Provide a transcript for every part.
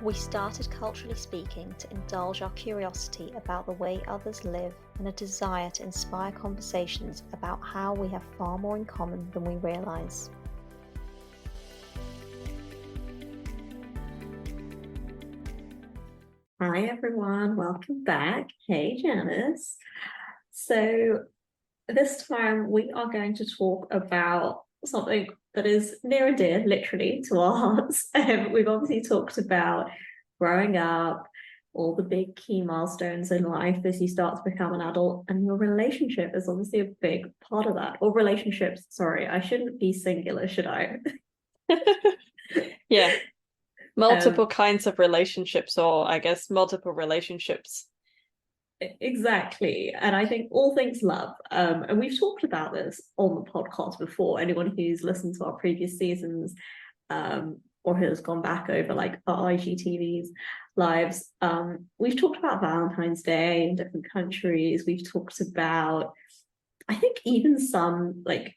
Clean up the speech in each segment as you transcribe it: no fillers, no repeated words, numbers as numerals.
We started Culturally Speaking to indulge our curiosity about the way others live and a desire to inspire conversations about how we have far more in common than we realise. Hi everyone, welcome back. Hey Janice. So this time we are going to talk about something that is near and dear, literally, to our hearts. We've obviously talked about growing up, all the big key milestones in life as you start to become an adult, and your relationship is obviously a big part of that. Or relationships, sorry, I shouldn't be singular, should I? Yeah. Multiple kinds of relationships, or I guess multiple relationships. Exactly. And I think all things love. And we've talked about this on the podcast before. Anyone who's listened to our previous seasons or has gone back over like our IGTV's lives, we've talked about Valentine's Day in different countries. We've talked about, I think, even some like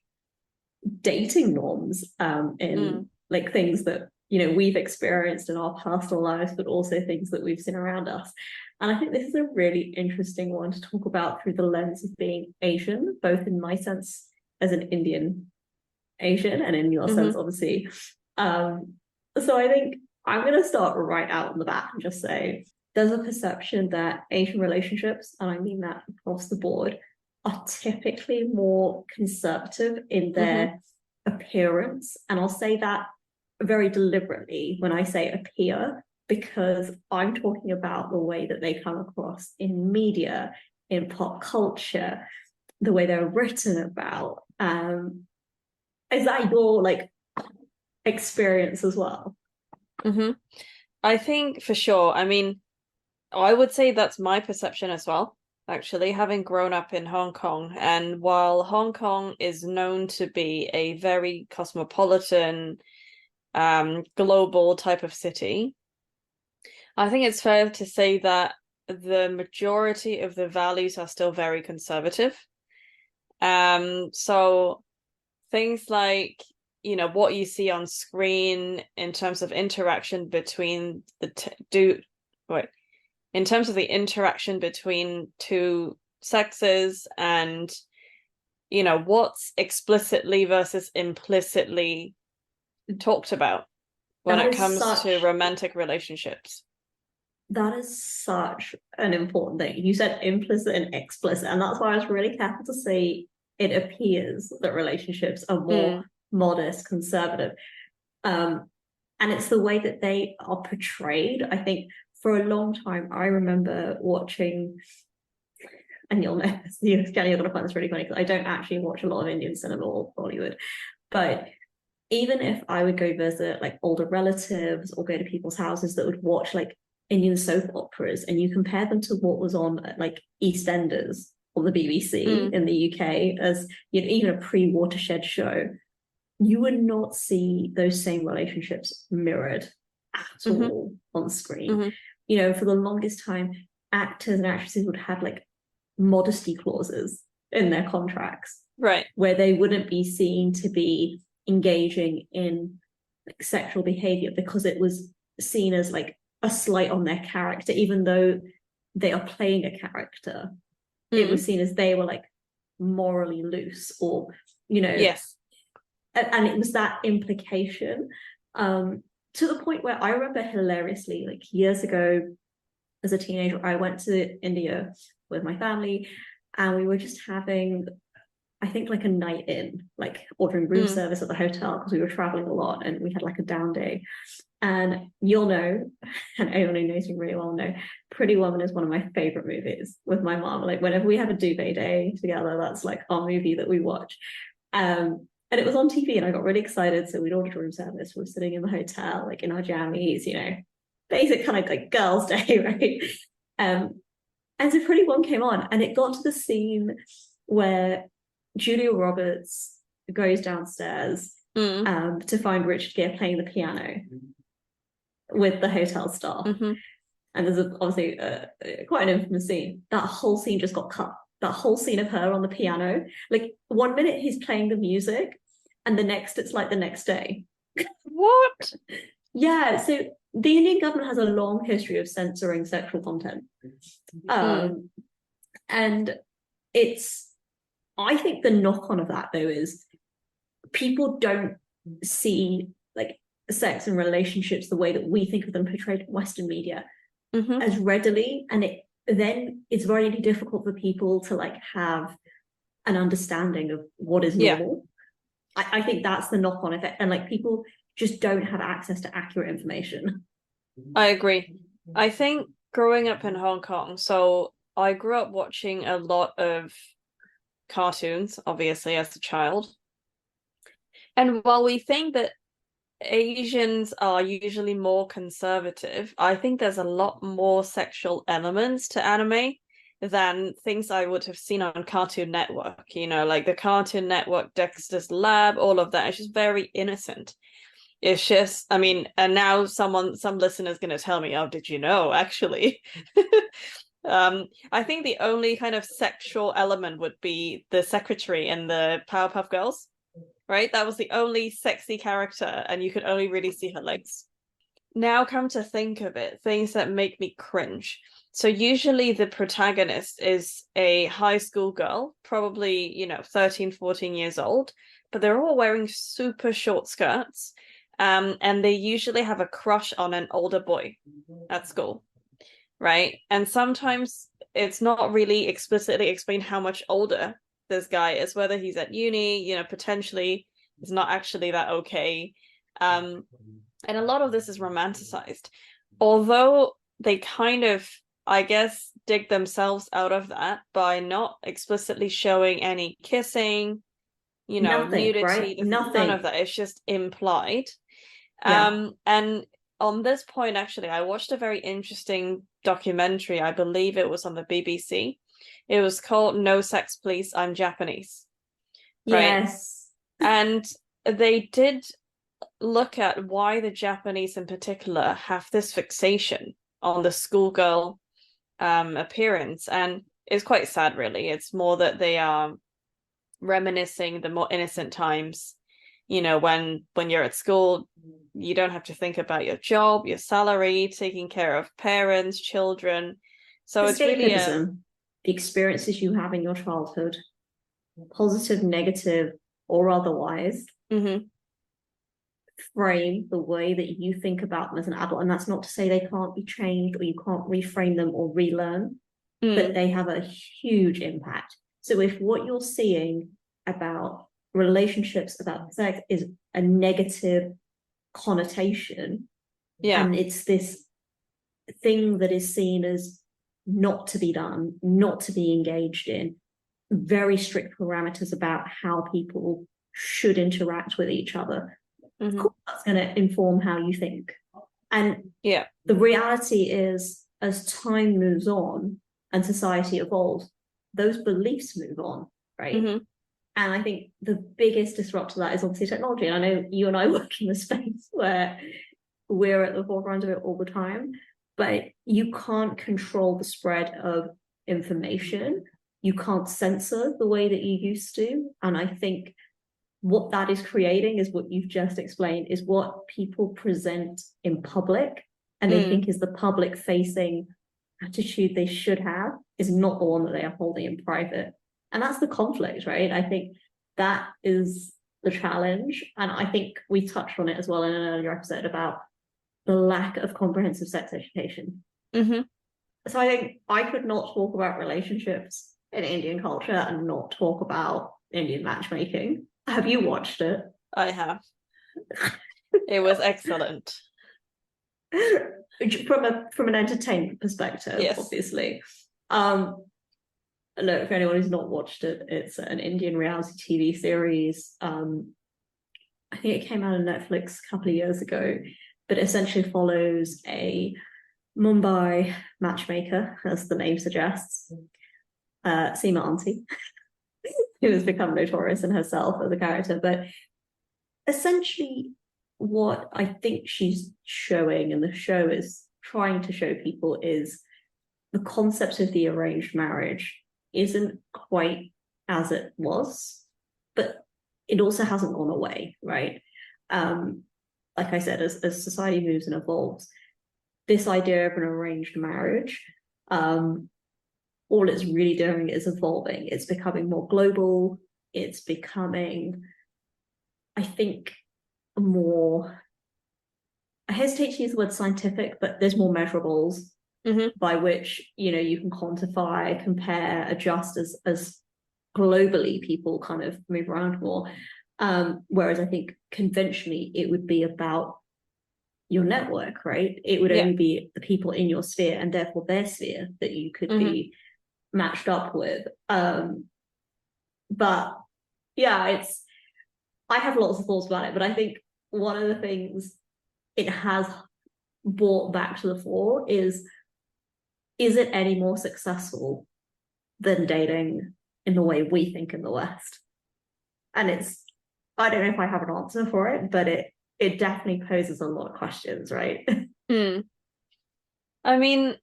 dating norms in like things that we've experienced in our personal lives, but also things that we've seen around us. And I think this is a really interesting one to talk about through the lens of being Asian, both in my sense as an Indian Asian and in your sense, obviously. So I think I'm going to start right out on the bat and just say there's a perception that Asian relationships, and I mean that across the board, are typically more conservative in their appearance. And I'll say that very deliberately when I say appear, because I'm talking about the way that they come across in media, in pop culture, the way they're written about. Is that your like experience as well? I think for sure. I mean, I would say that's my perception as well, actually, having grown up in Hong Kong. And while Hong Kong is known to be a very cosmopolitan, global type of city, I think it's fair to say that the majority of the values are still very conservative. So things like, what you see on screen in terms of interaction between in terms of the interaction between two sexes, and what's explicitly versus implicitly talked about when it comes to romantic relationships. That is such an important thing. You said implicit and explicit, and that's why I was really careful to say it appears that relationships are more modest, conservative. And it's the way that they are portrayed. I think for a long time, I remember watching, and you'll know, you're going to find this really funny because I don't actually watch a lot of Indian cinema or Bollywood, but even if I would go visit like older relatives or go to people's houses that would watch like Indian soap operas, and you compare them to what was on like EastEnders on the BBC in the UK as even a pre-Watershed show, you would not see those same relationships mirrored at all on screen. For the longest time, actors and actresses would have like modesty clauses in their contracts, right, where they wouldn't be seen to be engaging in like sexual behavior because it was seen as like a slight on their character, even though they are playing a character. It was seen as they were like morally loose, or yes. And it was that implication, to the point where I remember hilariously, like years ago as a teenager, I went to India with my family, and we were just having, I think, like a night in, like ordering room service at the hotel because we were traveling a lot and we had like a down day. And you'll know, and anyone who knows me really well know, Pretty Woman is one of my favorite movies with my mom. Like whenever we have a duvet day together, that's like our movie that we watch. And it was on TV and I got really excited. So we'd ordered room service. We were sitting in the hotel, like in our jammies, basic kind of like girls' day, right? And so Pretty Woman came on, and it got to the scene where Julia Roberts goes downstairs to find Richard Gere playing the piano with the hotel staff. And there's obviously quite an infamous scene. That whole scene just got cut. That whole scene of her on the piano. Like 1 minute he's playing the music, and the next it's like the next day. What? Yeah, so the Indian government has a long history of censoring sexual content. And I think the knock-on of that, though, is people don't see like sex and relationships the way that we think of them portrayed in Western media as readily, and then it's very difficult for people to like have an understanding of what is normal. I think that's the knock-on effect, and like people just don't have access to accurate information. I agree. I think growing up in Hong Kong, so I grew up watching a lot of cartoons, obviously, as a child. And while we think that Asians are usually more conservative, I think there's a lot more sexual elements to anime than things I would have seen on Cartoon Network. You know, like the Cartoon Network, Dexter's Lab, all of that. It's just very innocent. It's just, I mean, and now some listener's going to tell me, oh, did you know, actually? I think the only kind of sexual element would be the secretary in the Powerpuff Girls, right? That was the only sexy character, and you could only really see her legs. Now, come to think of it, things that make me cringe. So usually the protagonist is a high school girl, probably, 13, 14 years old, but they're all wearing super short skirts. And they usually have a crush on an older boy at school, right? And sometimes it's not really explicitly explained how much older this guy is, whether he's at uni, potentially is not actually that okay. And a lot of this is romanticized. Although they kind of, I guess, dig themselves out of that by not explicitly showing any kissing, Nothing, nudity, right? Nothing. None of that. It's just implied. Yeah. And on this point, actually, I watched a very interesting documentary. I believe it was on the BBC. It was called No Sex Please, I'm Japanese. Right? Yes. And they did look at why the Japanese in particular have this fixation on the schoolgirl appearance. And it's quite sad, really. It's more that they are reminiscing the more innocent times. When you're at school, you don't have to think about your job, your salary, taking care of parents, children. So it's really the experiences you have in your childhood, positive, negative, or otherwise, frame the way that you think about them as an adult. And that's not to say they can't be changed or you can't reframe them or relearn, but they have a huge impact. So if what you're seeing about relationships, about sex, is a negative connotation, and it's this thing that is seen as not to be done, not to be engaged in, very strict parameters about how people should interact with each other, of course that's going to inform how you think. And the reality is, as time moves on and society evolves, those beliefs move on, right? And I think the biggest disruptor to that is obviously technology. And I know you and I work in a space where we're at the forefront of it all the time, but you can't control the spread of information. You can't censor the way that you used to. And I think what that is creating is what you've just explained, is what people present in public and they think is the public facing attitude they should have is not the one that they are holding in private. And that's the conflict, right? I think that is the challenge. And I think we touched on it as well in an earlier episode about the lack of comprehensive sex education. So I think I could not talk about relationships in Indian culture and not talk about Indian matchmaking. Have you watched it? I have. It was excellent. From an entertainment perspective, yes. Obviously. Look, for anyone who's not watched it, it's an Indian reality TV series. I think it came out on Netflix a couple of years ago, but essentially follows a Mumbai matchmaker, as the name suggests, Seema Auntie, who has become notorious in herself as a character. But essentially, what I think she's showing, and the show is trying to show people, is the concept of the arranged marriage isn't quite as it was, but it also hasn't gone away, right? Like I said, as society moves and evolves, this idea of an arranged marriage, all it's really doing is evolving. It's becoming more global. It's becoming, I think, more, I hesitate to use the word scientific, but there's more measurables by which, you know, you can quantify, compare, adjust as globally people kind of move around more. Whereas I think conventionally it would be about your network, right? It would only be the people in your sphere and therefore their sphere that you could be matched up with. But yeah, I have lots of thoughts about it, but I think one of the things it has brought back to the fore is it any more successful than dating in the way we think in the West? And I don't know if I have an answer for it, but it definitely poses a lot of questions, right? I mean,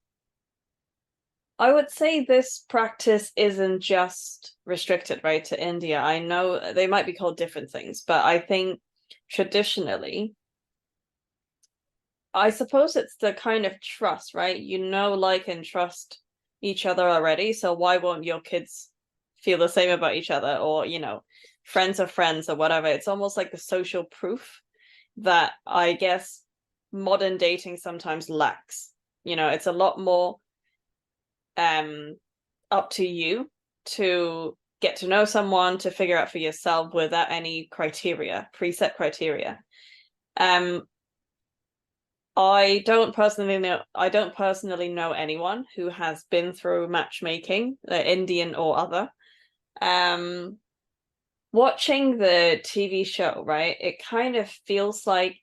I would say this practice isn't just restricted, right, to India. I know they might be called different things, but I think traditionally, I suppose it's the kind of trust, right? You know, like, and trust each other already, so why won't your kids feel the same about each other? Or, you know, friends are friends or whatever. It's almost like the social proof that I guess modern dating sometimes lacks. You know, it's a lot more up to you to get to know someone, to figure out for yourself without any preset criteria. I don't personally know anyone who has been through matchmaking, Indian or other. Watching the TV show, right, it kind of feels like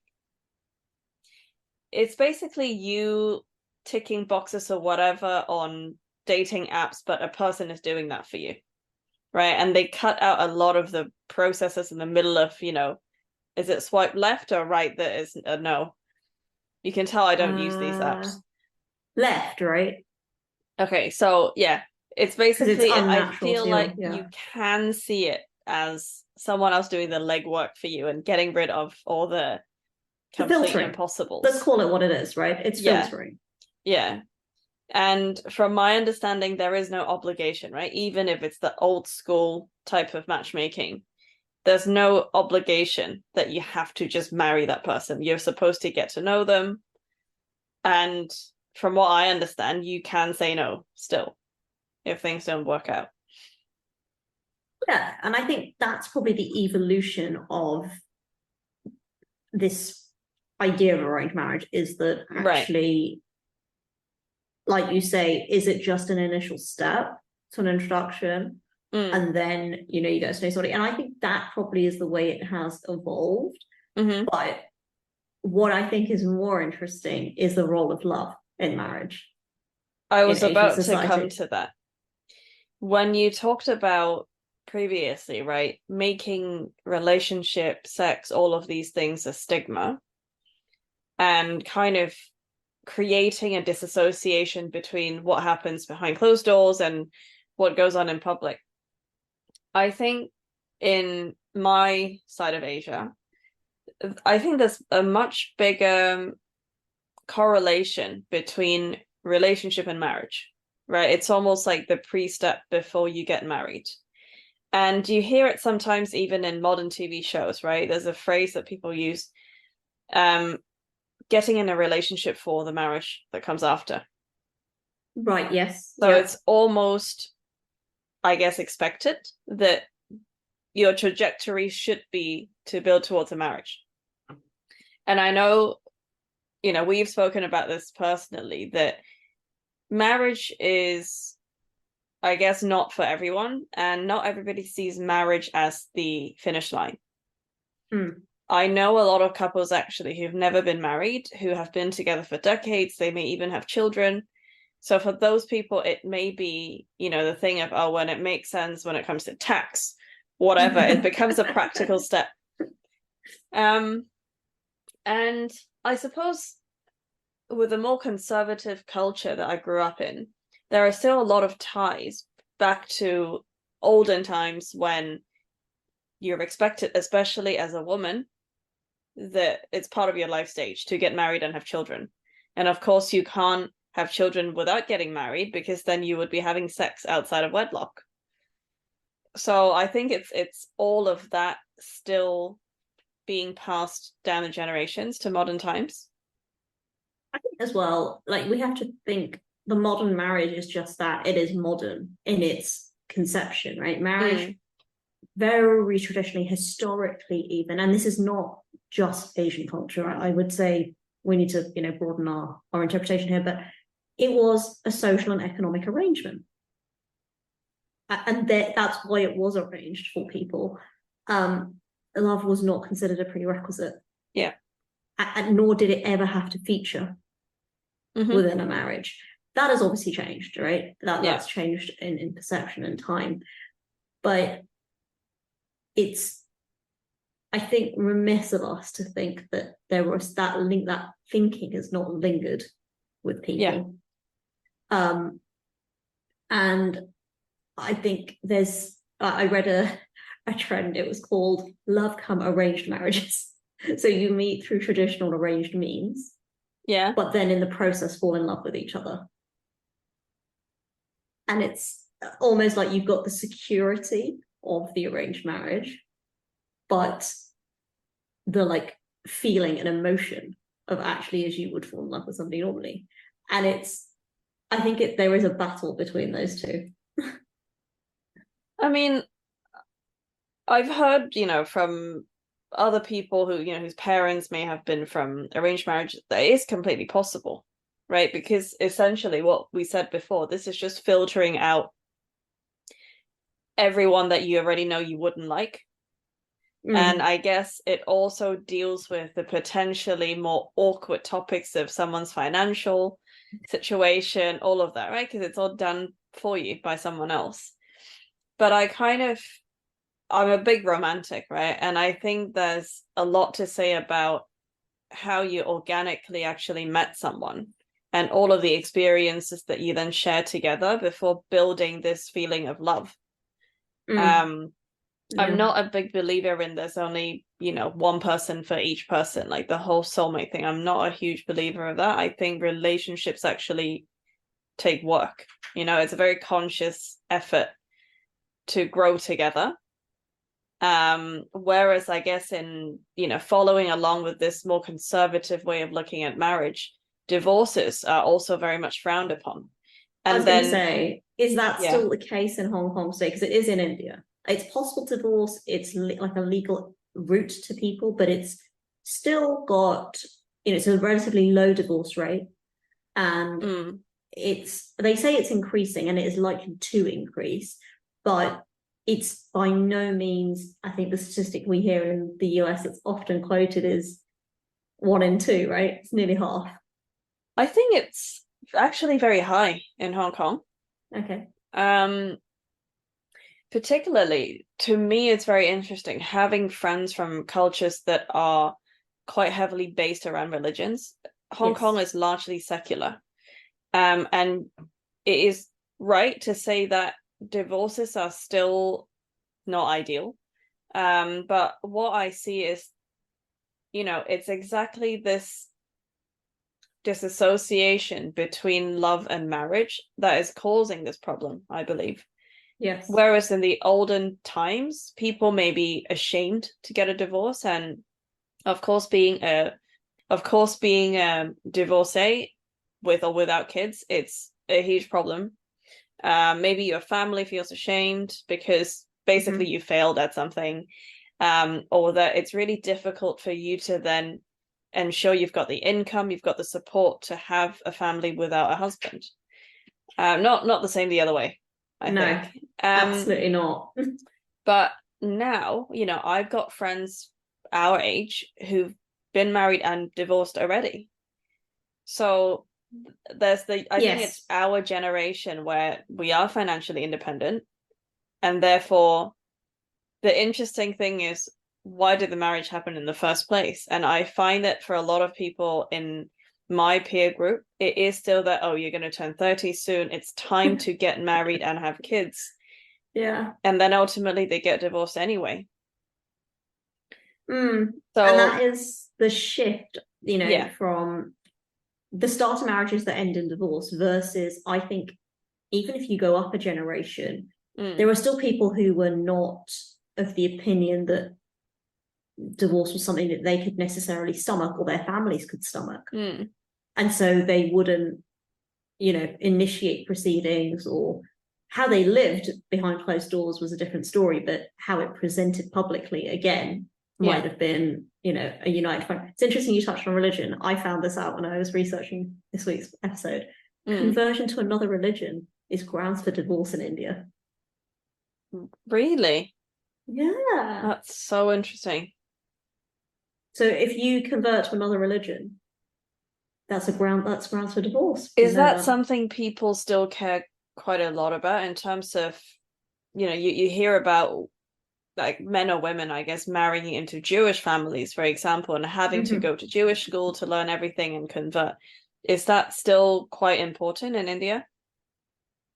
it's basically you ticking boxes or whatever on dating apps, but a person is doing that for you, right? And they cut out a lot of the processes in the middle of, you know, is it swipe left or right that is a no? You can tell I don't use these apps. Left, right? Okay, so yeah, it's basically, I feel like you can see it as someone else doing the legwork for you and getting rid of all the complete impossibles. Let's call it what it is, right? It's filtering. Yeah. And from my understanding, there is no obligation, right? Even if it's the old school type of matchmaking, there's no obligation that you have to just marry that person. You're supposed to get to know them. And from what I understand, you can say no still if things don't work out. Yeah, and I think that's probably the evolution of this idea of arranged marriage, is that actually, like you say, is it just an initial step to an introduction? And then, you know, you get to know somebody. And I think that probably is the way it has evolved. But what I think is more interesting is the role of love in marriage. I was about to come to that. When you talked about previously, right, making relationship, sex, all of these things a stigma, and kind of creating a disassociation between what happens behind closed doors and what goes on in public. I think in my side of Asia, I think there's a much bigger correlation between relationship and marriage, right? It's almost like the pre-step before you get married. And you hear it sometimes even in modern TV shows, right? There's a phrase that people use, getting in a relationship for the marriage that comes after. Right, yes. So it's almost, I guess, expected that your trajectory should be to build towards a marriage. And I know, you know, we've spoken about this personally, that marriage is, I guess, not for everyone, and not everybody sees marriage as the finish line. I know a lot of couples actually who've never been married, who have been together for decades. They may even have children. So for those people, it may be, you know, the thing of, oh, when it makes sense, when it comes to tax, whatever, it becomes a practical step. And I suppose with a more conservative culture that I grew up in, there are still a lot of ties back to olden times when you're expected, especially as a woman, that it's part of your life stage to get married and have children. And of course, you can't have children without getting married, because then you would be having sex outside of wedlock. So I think it's all of that still being passed down the generations to modern times. I think as well, like, we have to think the modern marriage is just that, it is modern in its conception, right? Marriage, very traditionally, historically even, and this is not just Asian culture, I would say we need to, broaden our interpretation here, but it was a social and economic arrangement. And that's why it was arranged for people. Love was not considered a prerequisite. Yeah. And nor did it ever have to feature within a marriage. That has obviously changed, right? That's changed in perception and time. But it's, I think, remiss of us to think that there was that link, that thinking has not lingered with people. Yeah. And I think I read a trend, it was called love come arranged marriages. So you meet through traditional arranged means, but then in the process fall in love with each other. And it's almost like you've got the security of the arranged marriage, but the like feeling and emotion of actually as you would fall in love with somebody normally. And I think there is a battle between those two. I mean, I've heard, from other people who, whose parents may have been from arranged marriage, that is completely possible, right? Because essentially what we said before, this is just filtering out everyone that you already know you wouldn't like. And I guess it also deals with the potentially more awkward topics of someone's financial situation, all of that, right? Because it's all done for you by someone else. But I'm a big romantic, right? And I think there's a lot to say about how you organically actually met someone and all of the experiences that you then share together before building this feeling of love. I'm not a big believer in there's only, one person for each person, like the whole soulmate thing. I'm not a huge believer of that. I think relationships actually take work. It's a very conscious effort to grow together. Whereas I guess in, following along with this more conservative way of looking at marriage, divorces are also very much frowned upon. And I was going to say, is that still the case in Hong Kong today? Because it is in India. It's possible to divorce, it's like a legal route to people, but it's still got, it's a relatively low divorce rate. And they say it's increasing and it is likely to increase, but it's by no means, I think the statistic we hear in the US, it's often quoted as 1 in 2, right? It's nearly half. I think it's actually very high in Hong Kong. Okay. Particularly, to me, it's very interesting having friends from cultures that are quite heavily based around religions. Hong Kong is largely secular. And it is right to say that divorces are still not ideal. But what I see is, it's exactly this disassociation between love and marriage that is causing this problem, I believe. Yes. Whereas in the olden times, people may be ashamed to get a divorce, and of course, being a divorcee with or without kids, it's a huge problem. Maybe your family feels ashamed because basically you failed at something, or that it's really difficult for you to then ensure you've got the income, you've got the support to have a family without a husband. Not the same the other way. I think. Absolutely not. But now, I've got friends our age who've been married and divorced already. So there's I think it's our generation where we are financially independent, and therefore the interesting thing is, why did the marriage happen in the first place? And I find that for a lot of people in my peer group, it is still that, you're going to turn 30 soon, it's time to get married and have kids. Yeah. And then ultimately they get divorced anyway. So, and that is the shift, Yeah. from the starter marriages that end in divorce versus, I think, even if you go up a generation, there are still people who were not of the opinion that divorce was something that they could necessarily stomach or their families could stomach. And so they wouldn't, initiate proceedings, or how they lived behind closed doors was a different story, but how it presented publicly, again, might have been, a united front. It's interesting you touched on religion. I found this out when I was researching this week's episode. Conversion to another religion is grounds for divorce in India. Really? Yeah. That's so interesting. So if you convert to another religion, that's grounds for divorce. Is that something people still care quite a lot about, in terms of, you hear about like men or women, I guess, marrying into Jewish families, for example, and having to go to Jewish school to learn everything and convert. Is that still quite important in India?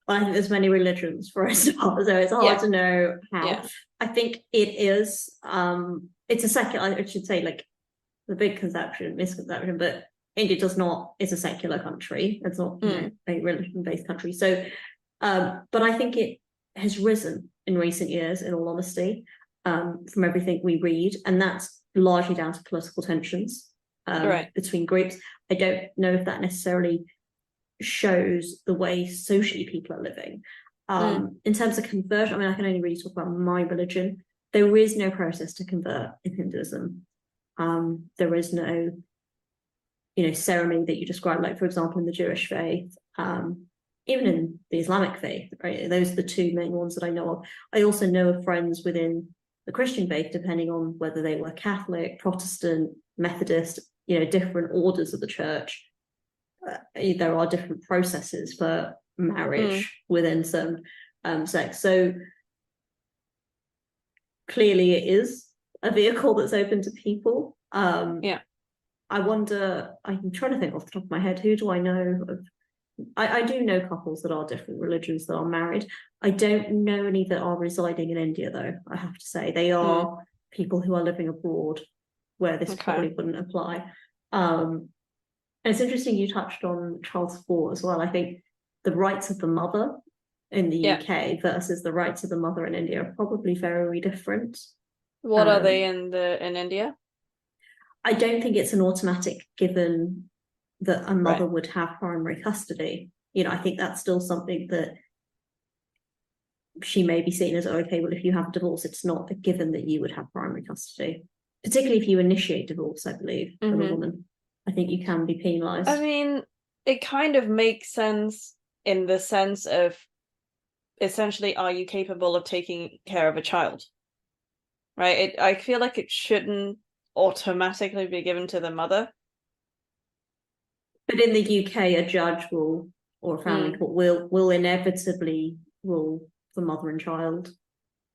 I think there's many religions for a start, so it's hard to know how. Yeah. I think it is. It's a secular, I should say, like the big misconception, but India is a secular country. It's not a religion-based country. So, but I think it has risen in recent years, in all honesty, from everything we read, and that's largely down to political tensions between groups. I don't know if that necessarily shows the way socially people are living. In terms of conversion, I mean, I can only really talk about my religion. There is no process to convert in Hinduism. There is no, ceremony that you describe, like, for example, in the Jewish faith, even in the Islamic faith, right? Those are the two main ones that I know of. I also know of friends within the Christian faith, depending on whether they were Catholic, Protestant, Methodist, different orders of the church. There are different processes for marriage within some sects. So clearly it is a vehicle that's open to people. I wonder, I'm trying to think off the top of my head, who do I know of? I do know couples that are different religions that are married. I don't know any that are residing in India, though, I have to say. They are people who are living abroad, where this probably wouldn't apply. And it's interesting you touched on Charles IV as well. I think the rights of the mother in the UK versus the rights of the mother in India are probably very different. What are they in India? I don't think it's an automatic given that a mother would have primary custody. I think that's still something that she may be seen as, okay, well, if you have a divorce, it's not a given that you would have primary custody, particularly if you initiate divorce, I believe, for the woman. I think you can be penalised. I mean, it kind of makes sense in the sense of, essentially, are you capable of taking care of a child? Right? I feel like it shouldn't automatically be given to the mother. But in the UK, a judge or a family court will inevitably rule for mother and child,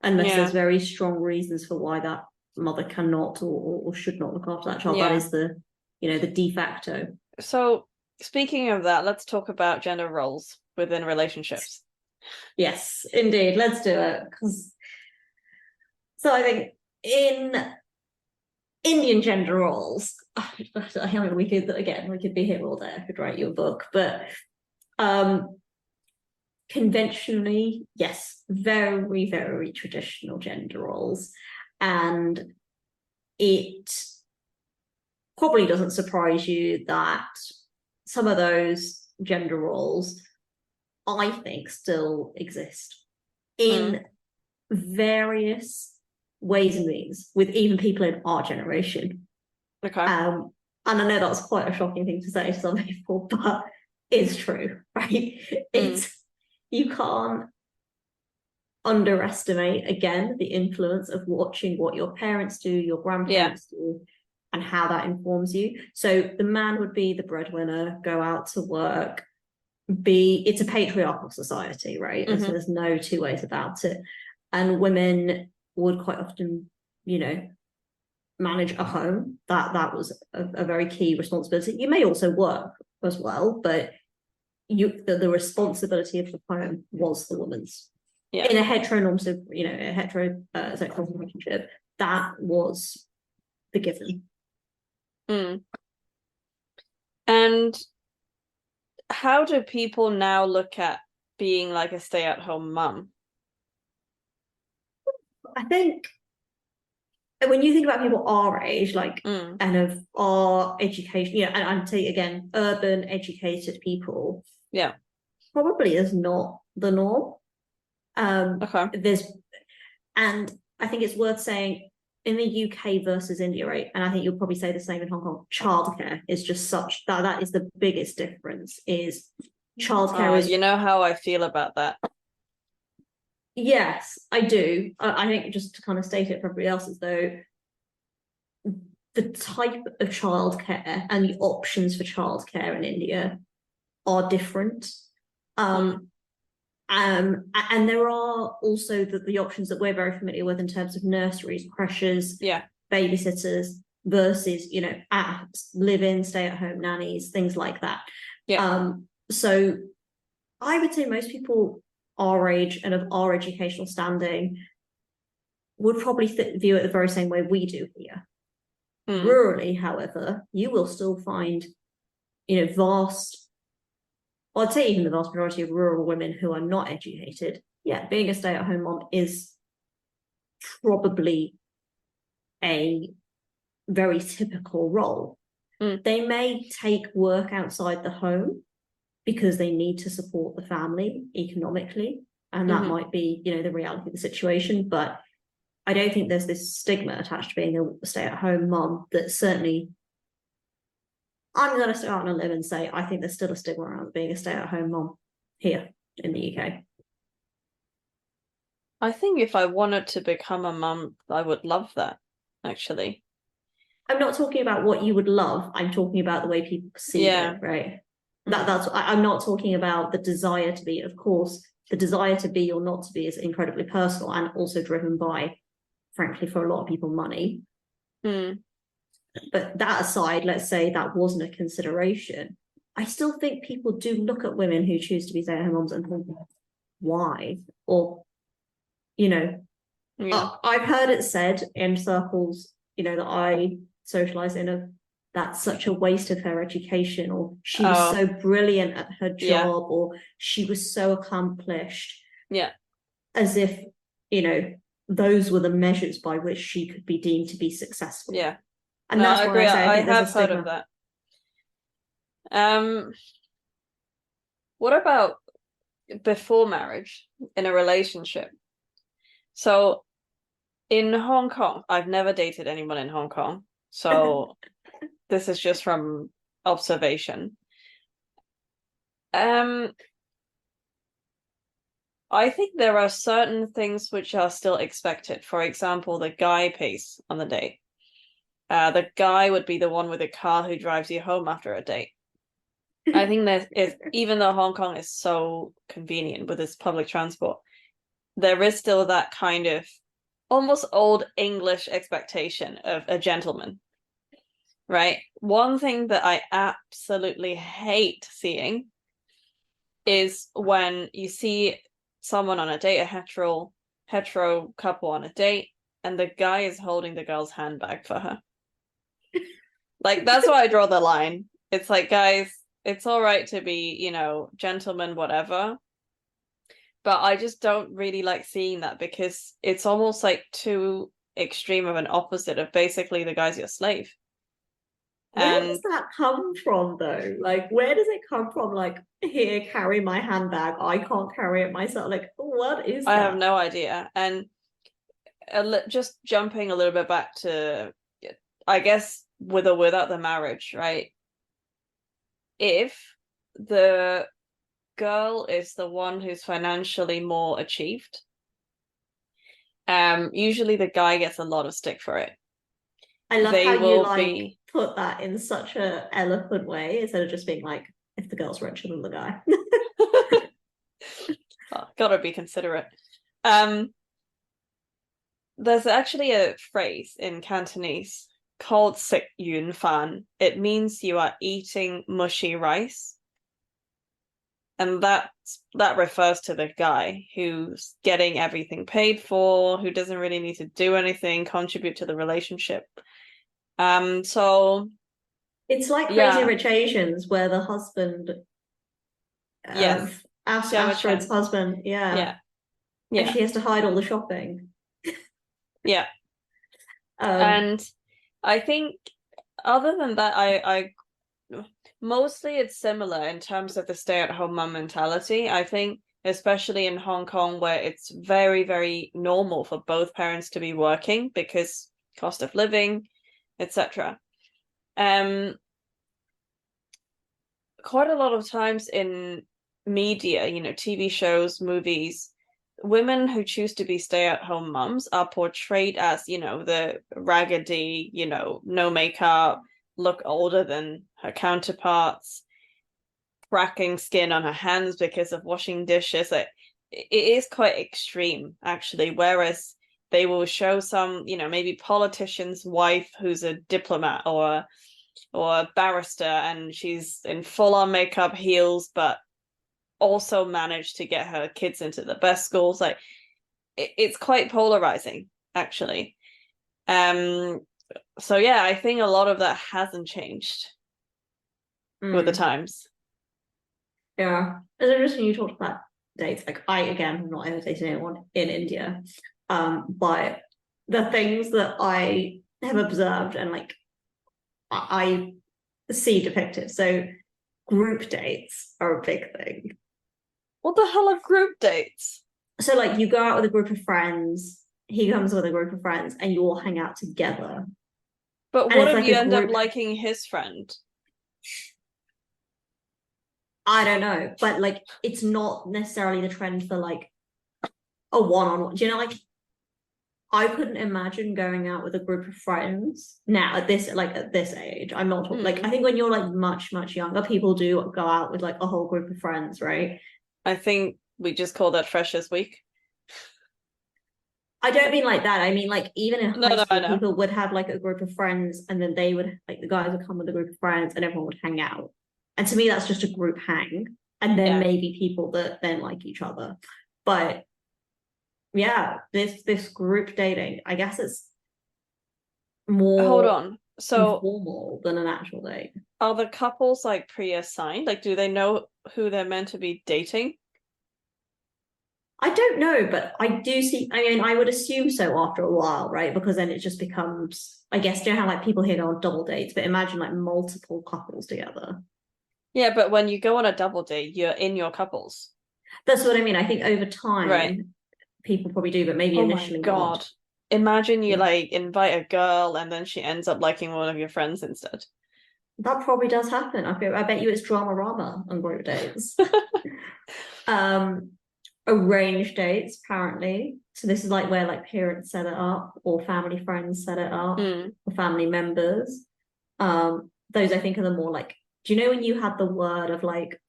unless there's very strong reasons for why that mother cannot or should not look after that child. That is the de facto. So speaking of that, let's talk about gender roles within relationships. Yes, indeed. Let's do it. So I think in Indian gender roles, I mean, we could be here all day. I could write you a book, but conventionally, yes, very, very traditional gender roles. And it probably doesn't surprise you that some of those gender roles, I think, still exist in various ways and means, with even people in our generation. Okay. And I know that's quite a shocking thing to say to some people, but it's true, right? You can't underestimate, again, the influence of watching what your parents do, your grandparents do, and how that informs you. So the man would be the breadwinner, go out to work, it's a patriarchal society, right? And so there's no two ways about it. And women would quite often, manage a home. That was a very key responsibility. You may also work as well, but the responsibility of the home was the woman's. In a heteronormative, a heterosexual relationship, that was the given. And how do people now look at being like a stay-at-home mum? I think when you think about people our age, like and of our education, and I'm saying again, urban educated people, probably is not the norm. Okay. And I think it's worth saying in the UK versus India, right? And I think you'll probably say the same in Hong Kong. Childcare is just such that is the biggest difference. Is childcare is you know how I feel about that. Yes, I do. I think just to kind of state it for everybody else, as though the type of childcare and the options for childcare in India are different. And there are also the options that we're very familiar with in terms of nurseries, creches, babysitters versus, apps, live-in, stay-at-home nannies, things like that. So I would say most people our age and of our educational standing would probably view it the very same way we do here. Rurally, however, you will still find, I'd say even the vast majority of rural women who are not educated, being a stay-at-home mom is probably a very typical role. They may take work outside the home because they need to support the family economically, and that might be, the reality of the situation. But I don't think there's this stigma attached to being a stay-at-home mom that certainly I'm going to start on a limb and say I think there's still a stigma around being a stay-at-home mom here in the UK. I think if I wanted to become a mum, I would love that, actually. I'm not talking about what you would love. I'm talking about the way people perceive it, right? I'm not talking about the desire to be. Of course, the desire to be or not to be is incredibly personal and also driven by, frankly, for a lot of people, money. But that aside, let's say that wasn't a consideration. I still think people do look at women who choose to be stay-at-home moms and think, why? Or, I've heard it said in circles, that I socialize in, that's such a waste of her education, or she was so brilliant at her job, or she was so accomplished. As if, those were the measures by which she could be deemed to be successful. And that's why I say I think have heard of that. What about before marriage in a relationship? So in Hong Kong, I've never dated anyone in Hong Kong, so this is just from observation. I think there are certain things which are still expected. For example, the guy pays on the date. The guy would be the one with a car who drives you home after a date. I think even though Hong Kong is so convenient with its public transport, there is still that kind of almost old English expectation of a gentleman, right? One thing that I absolutely hate seeing is when you see someone on a date, a hetero couple on a date, and the guy is holding the girl's handbag for her. Like, that's why I draw the line. It's like, guys, it's all right to be, gentlemen, whatever. But I just don't really like seeing that, because it's almost like too extreme of an opposite of basically the guy's your slave. Where does that come from, though? Like, where does it come from? Like, here, carry my handbag. I can't carry it myself. Like, what is that? I have no idea. And just jumping a little bit back to, I guess, with or without the marriage, right? If the girl is the one who's financially more achieved, usually the guy gets a lot of stick for it. I love how you put that in such an eloquent way, instead of just being like, if the girl's richer than the guy. Gotta be considerate. There's actually a phrase in Cantonese called "sik yun fan." It means you are eating mushy rice. And that refers to the guy who's getting everything paid for, who doesn't really need to do anything, contribute to the relationship. So it's like Crazy Rich Asians, where the husband Yes. of Gemma Astrid's Chan. husband. Yeah. Yeah. And Yeah. she has to hide all the shopping. Yeah. And I think other than that, I mostly it's similar in terms of the stay-at-home mum mentality. I think especially in Hong Kong where it's very, very normal for both parents to be working because cost of living, etc. Quite a lot of times in media, TV shows, movies, women who choose to be stay-at-home mums are portrayed as, the raggedy, no makeup, look older than her counterparts, cracking skin on her hands because of washing dishes. Like, it is quite extreme, actually. Whereas they will show some, maybe politician's wife who's a diplomat or a barrister, and she's in full-on makeup, heels, but also managed to get her kids into the best schools. Like, it's quite polarizing, actually. So yeah, I think a lot of that hasn't changed with the times. Yeah. It's interesting you talked about dates. Like I again have not ever dated anyone in India. But the things that I have observed and like I see depicted. So group dates are a big thing. What the hell are group dates? So like you go out with a group of friends, he comes with a group of friends, and you all hang out together. But And what it's if like you a end up group. liking his friend? I don't know, but like it's not necessarily the trend for like a one-on-one. Do you know, like I couldn't imagine going out with a group of friends now at this age. I'm not like I think when you're like much, much younger, people do go out with like a whole group of friends, right? I think we just call that Freshers Week. I don't mean like that. I mean like even in high No, I school, know. people would have like a group of friends, and then they would like the guys would come with a group of friends, and everyone would hang out. And to me, that's just a group hang, and then Yeah. maybe people that then like each other. But yeah, this group dating, I guess it's Hold more on. So informal than an actual date. are the couples like pre-assigned? Like, do they know who they're meant to be dating? I don't know, but I do see. I mean, I would assume so after a while, right? Because then it just becomes, I guess, you know how like people here go on double dates, but imagine like multiple couples together. Yeah, but when you go on a double date, you're in your couples. That's what I mean. I think over Right. time, people probably do, but maybe Oh my initially God. not. Imagine you like invite a girl and then she ends up liking one of your friends instead. That probably does happen. I bet you it's drama rama on group dates. um, Arranged dates, apparently. So this is like where like parents set it up, or family friends set it up, or family members. Those I think are the more like, do you know when you had the word of like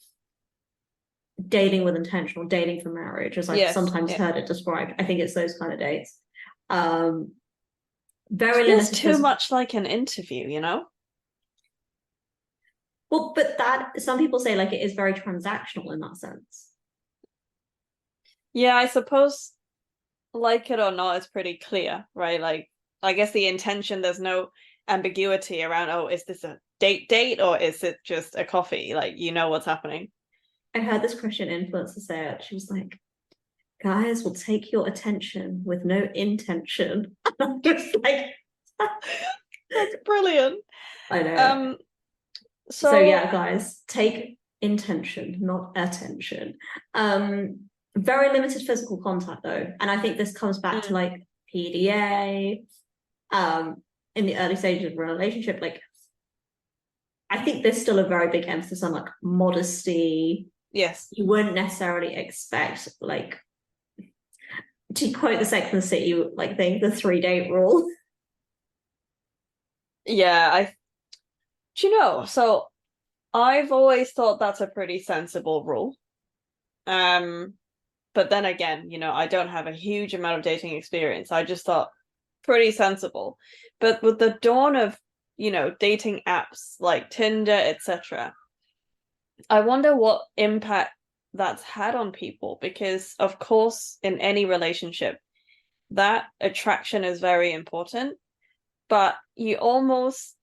dating with intention or dating for marriage, as I've sometimes heard it described? I think it's those kind of dates. Very feels limited. Too much like an interview, you know? Well, but that some people say like it is very transactional in that sense. Yeah, I suppose like it or not, it's pretty clear, right? Like, I guess the intention, there's no ambiguity around, oh, is this a date or is it just a coffee? Like, you know what's happening. I heard this Christian influencer say it. She was like, guys will take your attention with no intention. I'm just like, that's brilliant. I know. So yeah, guys, take intention, not attention. Very limited physical contact though, and I think this comes back to like PDA. In the early stages of a relationship, like I think there's still a very big emphasis on like modesty. Yes, you wouldn't necessarily expect like, to quote the Sex and the City like thing, the 3-date rule. Yeah, so I've always thought that's a pretty sensible rule. But then again, I don't have a huge amount of dating experience. I just thought pretty sensible. But with the dawn of, dating apps like Tinder, etc., I wonder what impact that's had on people, because of course in any relationship that attraction is very important, but you almost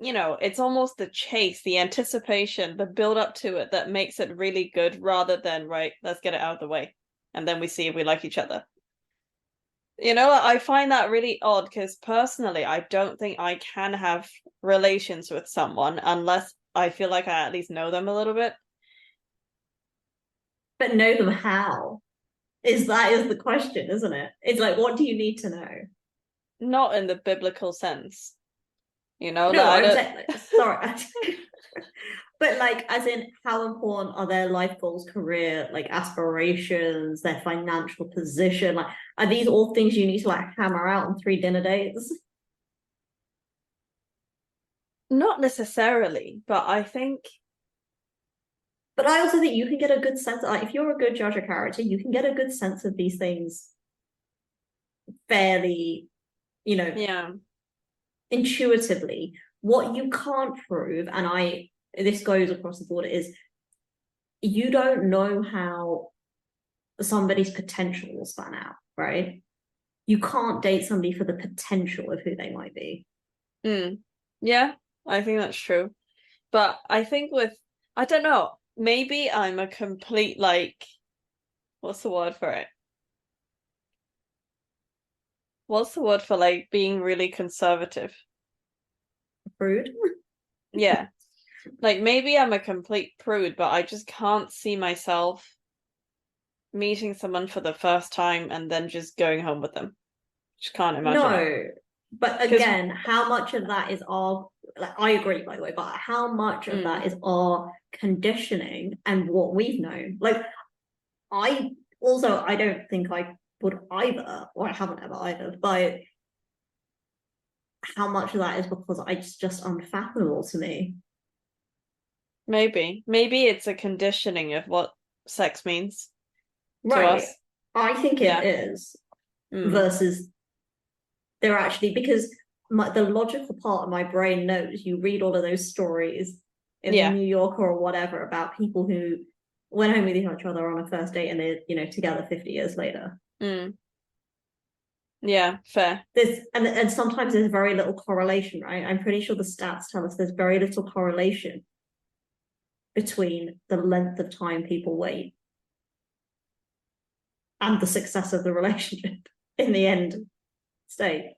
it's almost the chase, the anticipation, the build up to it that makes it really good, rather than, right, let's get it out of the way and then we see if we like each other. I find that really odd, because personally, I don't think I can have relations with someone unless I feel like I at least know them a little bit. But know them how? Is the question, isn't it? It's like, what do you need to know? Not in the biblical sense. No, I'm saying, sorry. But like, as in, how important are their life goals, career, like aspirations, their financial position? Like, are these all things you need to like hammer out on 3 dinner dates? Not necessarily, but I think. But I also think you can get a good sense, like if you're a good judge of character, you can get a good sense of these things fairly, Yeah. intuitively. What you can't prove, and this goes across the board, is you don't know how somebody's potential will span out, right? You can't date somebody for the potential of who they might be. Yeah, I think that's true. But I think I don't know, maybe I'm a complete, like, what's the word for it? What's the word for, like, being really conservative? Prude? Yeah. Like, maybe I'm a complete prude, but I just can't see myself meeting someone for the first time and then just going home with them. Just can't imagine it. But again, how much of that is our, like, I agree, by the way, but how much of that is our conditioning and what we've known? Like, I don't think I would either, or I haven't ever either, but how much of that is because it's just unfathomable to me. Maybe it's a conditioning of what sex means to Right. us. I think it is. Versus they're actually, because the logical part of my brain knows, you read all of those stories in the New Yorker or whatever about people who went home with each other on a first date and they're together 50 years later. Yeah, fair. And sometimes there's very little correlation, right? I'm pretty sure the stats tell us there's very little correlation between the length of time people wait and the success of the relationship in the end state.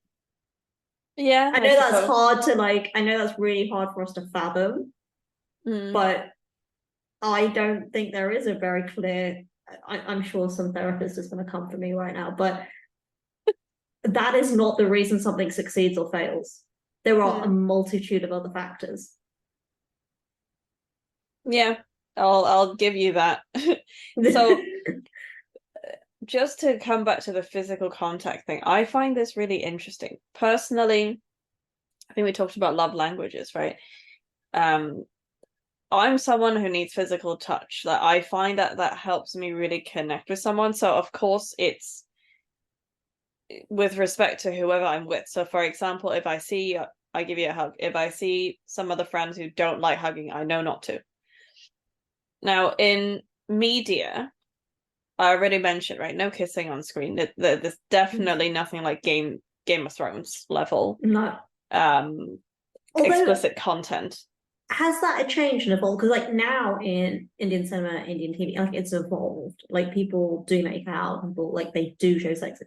Yeah, I know that's hard to I know that's really hard for us to fathom, but I don't think there is a very clear, I'm sure some therapist is going to come for me right now, but that is not the reason something succeeds or fails. There are a multitude of other factors. Yeah, I'll give you that. So just to come back to the physical contact thing, I find this really interesting. Personally, I think we talked about love languages, right? I'm someone who needs physical touch. Like, I find that helps me really connect with someone. So of course it's with respect to whoever I'm with. So for example, if I see you, I give you a hug. If I see some other friends who don't like hugging, I know not to. Now, in media, I already mentioned, right? No kissing on screen. There's definitely nothing like Game of Thrones level. No. Explicit content. Has that changed and evolved? Because like now in Indian cinema, Indian TV, like it's evolved. Like people do make out, people like they do show sex.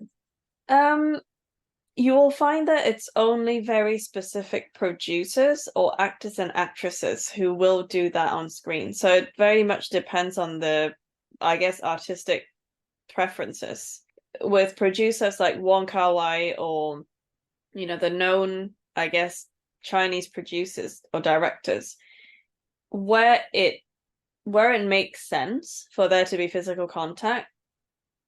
You will find that it's only very specific producers or actors and actresses who will do that on screen. So it very much depends on the, I guess, artistic preferences. With producers like Wong Kar-wai or, the known, I guess, Chinese producers or directors, where it makes sense for there to be physical contact,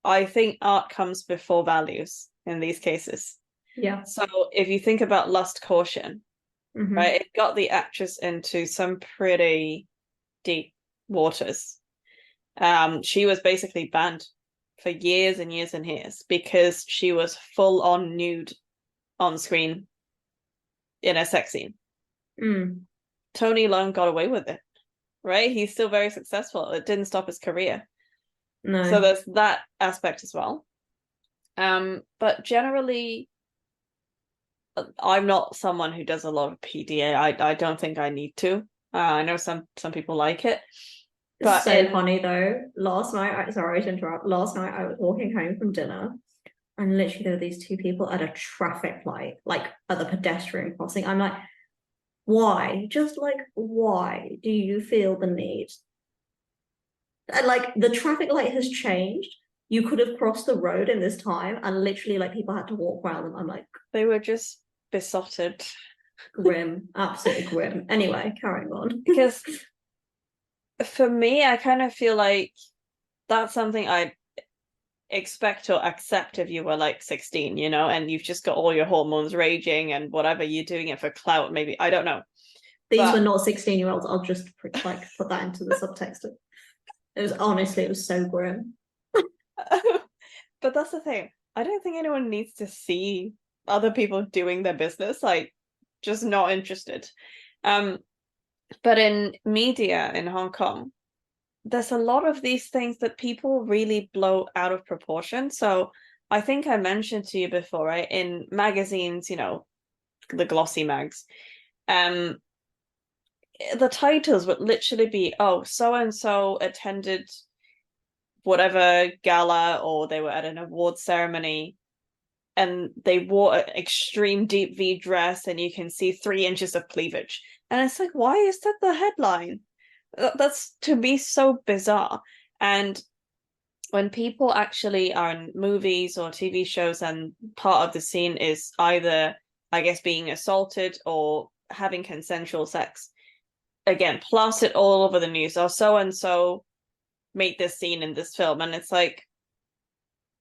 I think art comes before values in these cases. Yeah. So if you think about Lust, Caution, right, it got the actress into some pretty deep waters. She was basically banned for years and years and years because she was full on nude on screen in a sex scene. Tony Leung got away with it, right? He's still very successful. It didn't stop his career. No. So there's that aspect as well. But generally, I'm not someone who does a lot of PDA. I don't think I need to. I know some people like it, It's but so funny though. Last night, sorry to interrupt. Last night I was walking home from dinner, and literally there were these two people at a traffic light, like at the pedestrian crossing. I'm like, why? Just like, why do you feel the need? And like the traffic light has changed. You could have crossed the road in this time, and literally like people had to walk around them. I'm like, they were just besotted. grim, absolutely grim. Anyway, carrying on. Because for me, I kind of feel like that's something I'd expect or accept if you were like 16, and you've just got all your hormones raging and whatever, you're doing it for clout, maybe. I don't know. These were not 16-year-olds. I'll just like put that into the subtext. It was so grim. But that's the thing. I don't think anyone needs to see other people doing their business. Like, just not interested. But in media in Hong Kong, there's a lot of these things that people really blow out of proportion. So I think I mentioned to you before, right? In magazines, the glossy mags, the titles would literally be, oh, so and so attended whatever gala, or they were at an awards ceremony and they wore an extreme deep V dress and you can see 3 inches of cleavage. And it's like, why is that the headline? That's, to me, so bizarre. And when people actually are in movies or TV shows and part of the scene is either, I guess, being assaulted or having consensual sex, again, plastered all over the news, or so and so made this scene in this film, and it's like,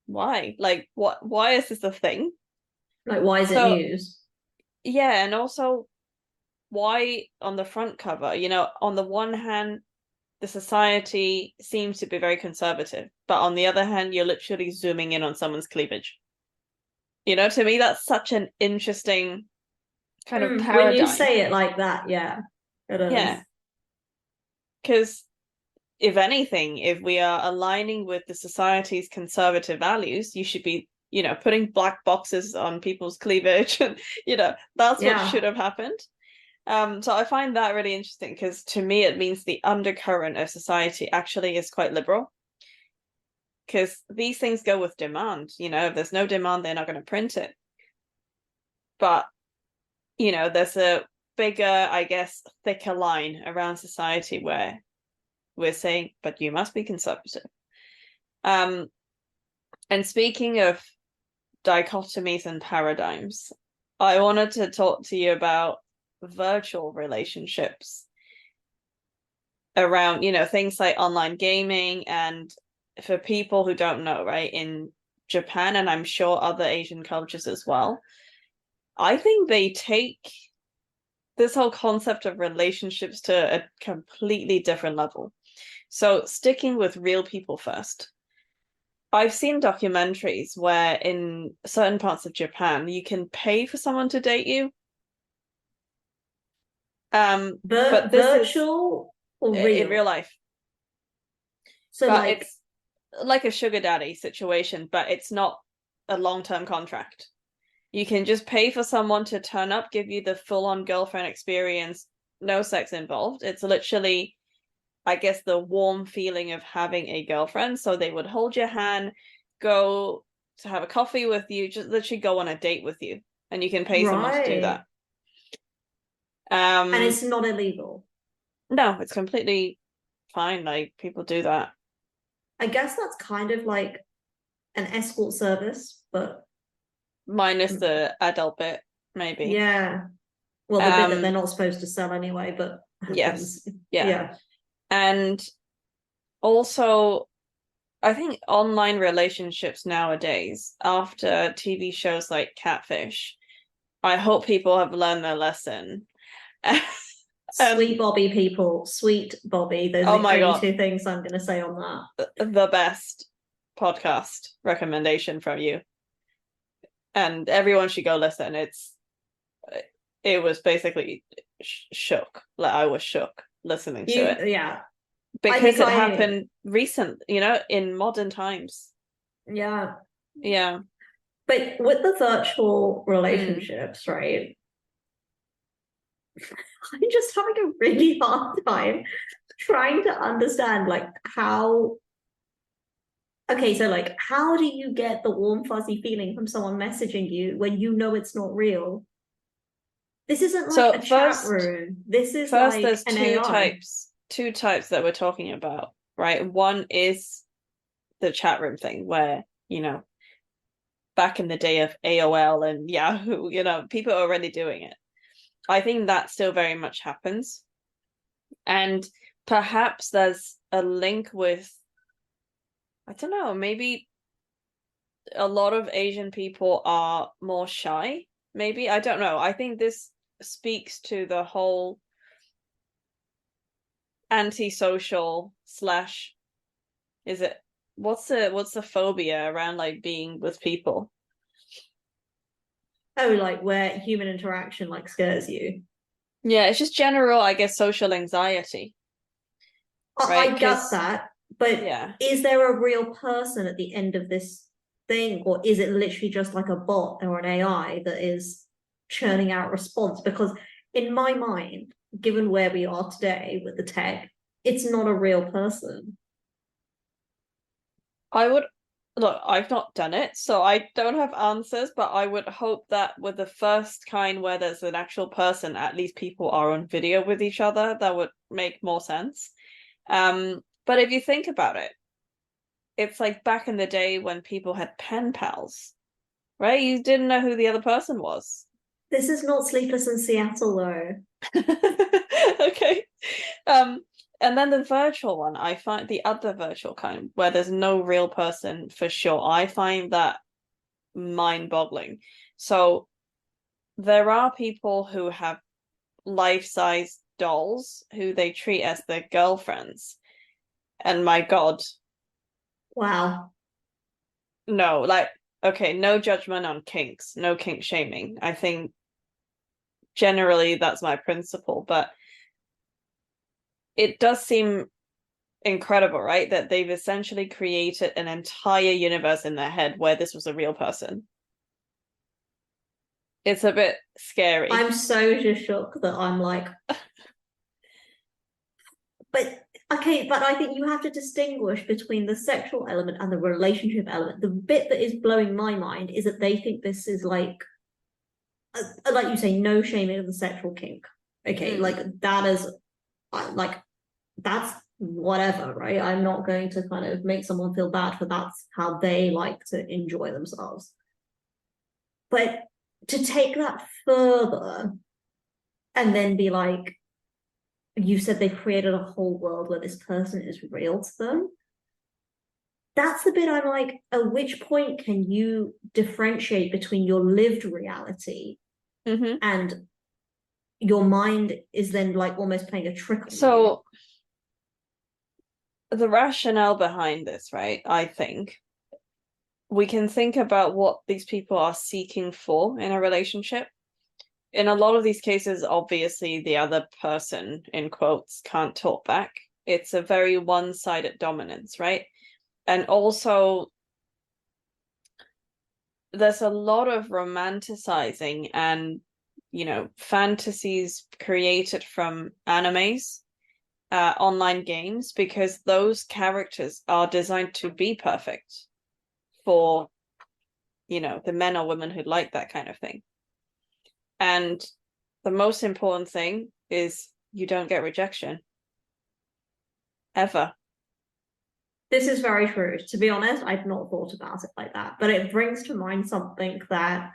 why? Like, why is this a thing? Like, why is it news? Yeah, and also, why on the front cover? On the one hand, the society seems to be very conservative, but on the other hand, you're literally zooming in on someone's cleavage. To me, that's such an interesting kind of paradigm. When you say it like that, yeah, it is. Yeah, because if anything, if we are aligning with the society's conservative values, you should be, putting black boxes on people's cleavage. And, that's what should have happened. So I find that really interesting because to me, it means the undercurrent of society actually is quite liberal. Because these things go with demand. If there's no demand, they're not going to print it. But, there's a bigger, I guess, thicker line around society where we're saying, but you must be conservative. And speaking of dichotomies and paradigms, I wanted to talk to you about virtual relationships around, things like online gaming. And for people who don't know, right, in Japan, and I'm sure other Asian cultures as well, I think they take this whole concept of relationships to a completely different level. So sticking with real people first, I've seen documentaries where in certain parts of Japan, you can pay for someone to date you. But this virtual or real? In real life. So but it's like a sugar daddy situation, but it's not a long-term contract. You can just pay for someone to turn up, give you the full-on girlfriend experience, no sex involved. It's literally, I guess, the warm feeling of having a girlfriend. So they would hold your hand, go to have a coffee with you, just literally go on a date with you, and you can pay someone to do that. And it's not illegal. No, it's completely fine. Like, people do that. I guess that's kind of like an escort service, but minus the adult bit, maybe. Yeah. Well, the bit that they're not supposed to sell anyway, but yes. Yeah. And also, I think online relationships nowadays, after TV shows like Catfish, I hope people have learned their lesson. Sweet Bobby, people. Sweet Bobby. Those are the only two things I'm going to say on that. The best podcast recommendation from you. And everyone should go listen. It was basically shook. Like, I was shook listening to it. Yeah. Because it happened recent, in modern times. Yeah. Yeah. But with the virtual relationships, right? I'm just having a really hard time trying to understand like how. Okay, so like how do you get the warm fuzzy feeling from someone messaging you when you know it's not real? This isn't like So a chat room. This is first like there's an two AI. types that we're talking about, right? One is the chat room thing where, back in the day of AOL and Yahoo, people are already doing it. I think that still very much happens. And perhaps there's a link with, I don't know, maybe a lot of Asian people are more shy. Maybe, I don't know. I think this speaks to the whole antisocial slash, is it, what's the phobia around like being with people? Oh, like where human interaction like scares you. Yeah, it's just general, I guess, social anxiety, right? I get Because that, but yeah, is there a real person at the end of this thing, or is it literally just like a bot or an AI that is churning out response? Because in my mind, given where we are today with the tech, it's not a real person. I would look, I've not done it, so I don't have answers, but I would hope that with the first kind where there's an actual person, at least people are on video with each other. That would make more sense. But if you think about it, it's like back in the day when people had pen pals, right? You didn't know who the other person was. This is not Sleepless in Seattle, though. Okay. Um, and then the virtual one, I find the other virtual kind where there's no real person for sure. I find that mind-boggling. So there are people who have life-size dolls who they treat as their girlfriends. And my God, Wow. no, like, okay, no judgment on kinks, no kink shaming. I think generally that's my principle, but it does seem incredible, right? That they've essentially created an entire universe in their head where this was a real person. It's a bit scary. I'm so just shocked that I'm like, but okay, but I think you have to distinguish between the sexual element and the relationship element. The bit that is blowing my mind is that they think this is like you say, no shaming of the sexual kink. Okay, like that is like that's whatever, right? I'm not going to kind of make someone feel bad for that's how they like to enjoy themselves. But to take that further and then be like, you said they've created a whole world where this person is real to them. That's the bit I'm like, at which point can you differentiate between your lived reality and your mind is then like almost playing a trick on you? So the rationale behind this, right? I think we can think about what these people are seeking for in a relationship. In a lot of these cases, obviously, the other person, in quotes, can't talk back. It's a very one-sided dominance, right? And also, there's a lot of romanticizing and, fantasies created from animes, online games, because those characters are designed to be perfect for, the men or women who like that kind of thing. And the most important thing is you don't get rejection. Ever. This is very true. To be honest, I'd not thought about it like that, but it brings to mind something that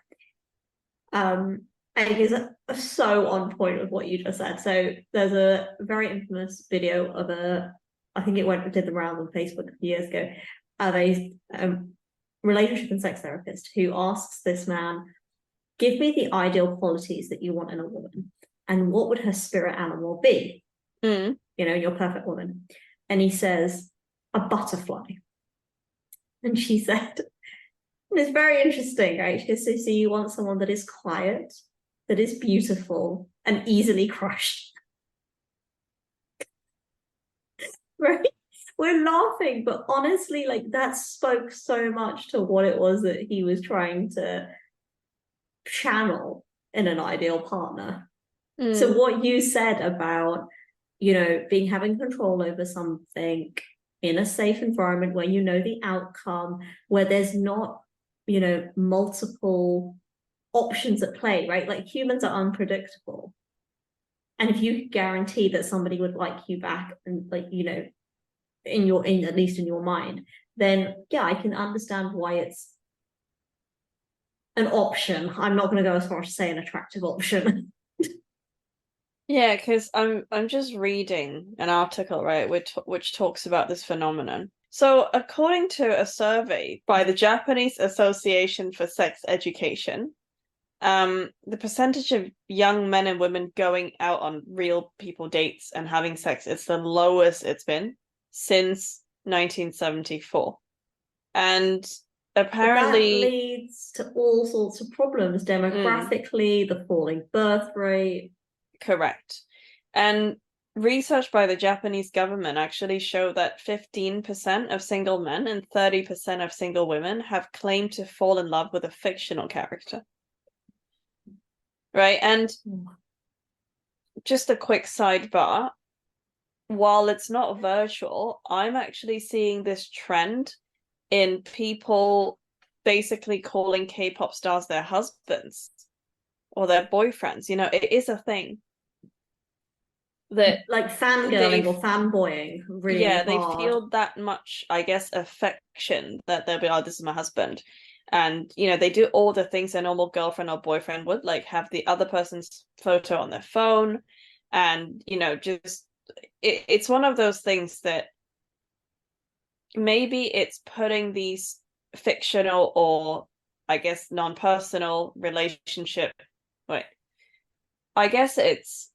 I think is so on point with what you just said. So there's a very infamous video of I think it did the round on Facebook a few years ago, of a relationship and sex therapist who asks this man, give me the ideal qualities that you want in a woman, and what would her spirit animal be? Your perfect woman. And he says, a butterfly. And she said, it's very interesting, right? She says, so you want someone that is quiet, that is beautiful, and easily crushed. Right? we're laughing, but honestly, like that spoke so much to what it was that he was trying to channel in an ideal partner. So what you said about, being having control over something in a safe environment where you know the outcome, where there's not, multiple options at play, right? Like humans are unpredictable. And if you guarantee that somebody would like you back and like, at least in your mind, then yeah, I can understand why it's an option. I'm not going to go as far as to say an attractive option. Yeah, because I'm just reading an article, right, which talks about this phenomenon. So, according to a survey by the Japanese Association for Sex Education, the percentage of young men and women going out on real people dates and having sex is the lowest it's been since 1974. And apparently that leads to all sorts of problems demographically, the falling birth rate. Correct. And research by the Japanese government actually show that 15% of single men and 30% of single women have claimed to fall in love with a fictional character. Right? And just a quick sidebar, while it's not virtual, I'm actually seeing this trend in people basically calling K-pop stars their husbands or their boyfriends. It is a thing. That like fangirling or fanboying really hard. They feel that much, I guess, affection that they'll be, oh, this is my husband. And, they do all the things a normal girlfriend or boyfriend would, like have the other person's photo on their phone. And, just, it's one of those things that maybe it's putting these fictional or, I guess, non-personal relationship, I guess it's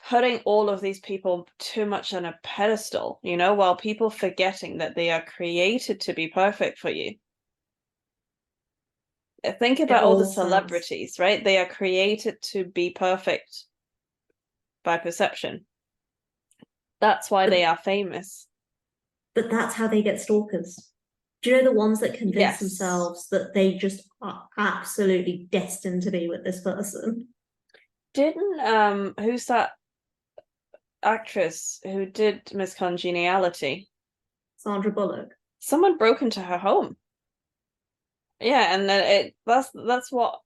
putting all of these people too much on a pedestal, while people forgetting that they are created to be perfect for you. Think about all the celebrities, right? They are created to be perfect by perception. That's why they are famous. But that's how they get stalkers. Do you know the ones that convince themselves that they just are absolutely destined to be with this person? Didn't who's that actress who did Miss Congeniality? Sandra Bullock. Someone broke into her home. Yeah, and that's what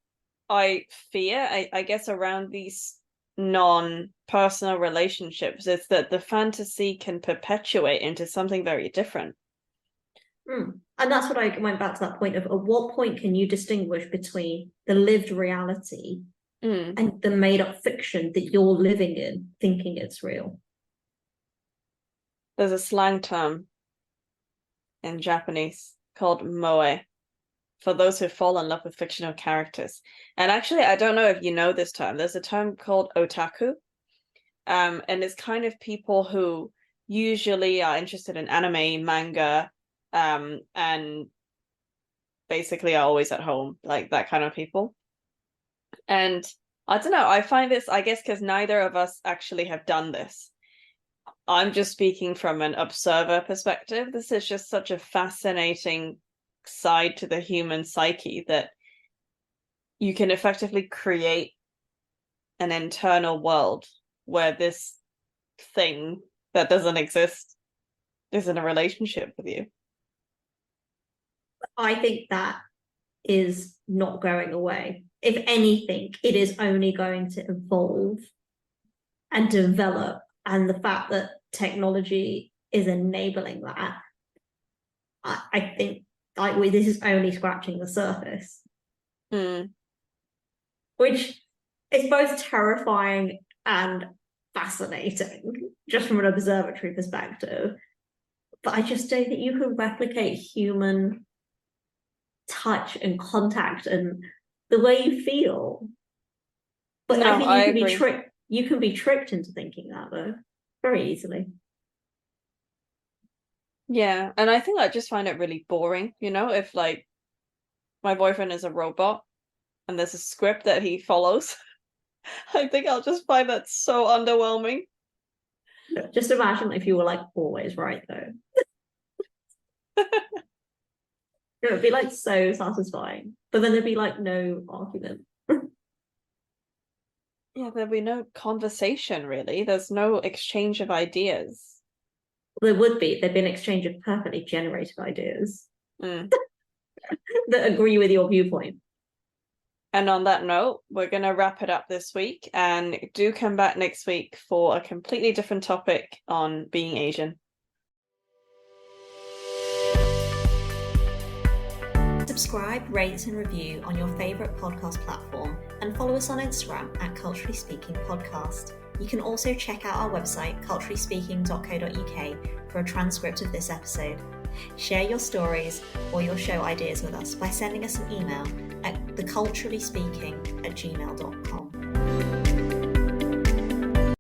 I fear, I guess, around these non-personal relationships, is that the fantasy can perpetuate into something very different. And that's what I went back to that point of, at what point can you distinguish between the lived reality and the made-up fiction that you're living in, thinking it's real? There's a slang term in Japanese called moe, for those who fall in love with fictional characters. And actually, I don't know if you know this term. There's a term called otaku. And it's kind of people who usually are interested in anime, manga, and basically are always at home, like that kind of people. And I don't know, I find this, I guess, because neither of us actually have done this. I'm just speaking from an observer perspective. This is just such a fascinating side to the human psyche, that you can effectively create an internal world where this thing that doesn't exist is in a relationship with you. I think that is not going away. If anything, it is only going to evolve and develop. And the fact that technology is enabling that, I think this is only scratching the surface. Which is both terrifying and fascinating, just from an observatory perspective. But I just don't think you can replicate human touch and contact and the way you feel. But no, I think you can be tricked into thinking that, though, very easily. Yeah, and I think I just find it really boring, if like my boyfriend is a robot and there's a script that he follows. I think I'll just find that so underwhelming. Just imagine if you were like always right, though. It would be like so satisfying, but then there'd be like no argument. Yeah, there'd be no conversation really. There's no exchange of ideas. There would be. There'd be an exchange of perfectly generated ideas Mm. that agree with your viewpoint. And on that note, we're going to wrap it up this week, and do come back next week for a completely different topic on being Asian. Subscribe, rate, and review on your favourite podcast platform, and follow us on Instagram at Culturally Speaking Podcast. You can also check out our website, culturallyspeaking.co.uk, for a transcript of this episode. Share your stories or your show ideas with us by sending us an email at theculturallyspeaking@gmail.com.